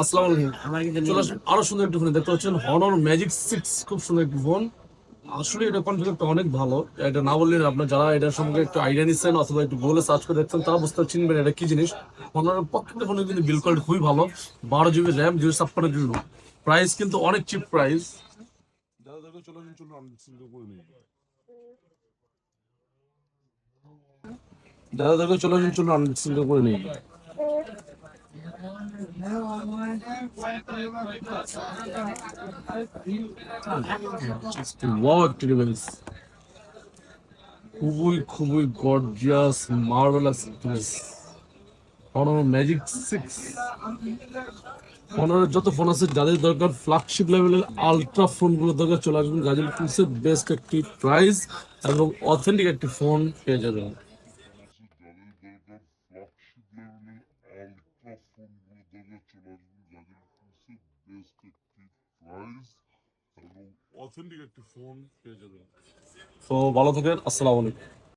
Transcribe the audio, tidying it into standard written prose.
আসসালামু আলাইকুম। চলে আসুন আরো সুন্দর একটি ফোন দেখতে পাচ্ছেন হনর ম্যাজিক 6, খুব সুন্দর একটি ফোন। আসলে এটা কনফিগারটা অনেক ভালো। এটা না বললেন আপনার যারা এটার সম্পর্কে একটু আইডিয়া নিচ্ছেন অথবা একটু গুগলে সার্চ করে দেখছেন তারা বুঝতে চিনবেন এটা কি জিনিস। হনরের প্রত্যেকটা ফোনের কিন্তু বিল কোয়ালিটি খুবই ভালো। 12 জিবি র্যাম, 256 জিবি। প্রাইস কিন্তু অনেক চিপ প্রাইস। যারা দেখো চলে আসুন, চলুন আনবক্সিং করে নিই। যারা দেখো চলে আসুন, চলুন আনবক্সিং করে নিই। ওয়াও, একটি ডিভাইস খুবই খুবই গর্জিয়াস মার্ভেলাস ডিভাইস। অনর ম্যাজিক 6। অনরের যত ফোন আছে যাদের দরকার ফ্ল্যাগশিপ লেভেলের আলট্রা ফোনগুলো দরকার চলে আসবেন গাজীপুর ফোনসের বেস্ট একটি প্রাইস এবং অথেন্টিক একটি ফোন পেয়ে যাবেন। তো ভালো থাকেন, আসসালামু আলাইকুম।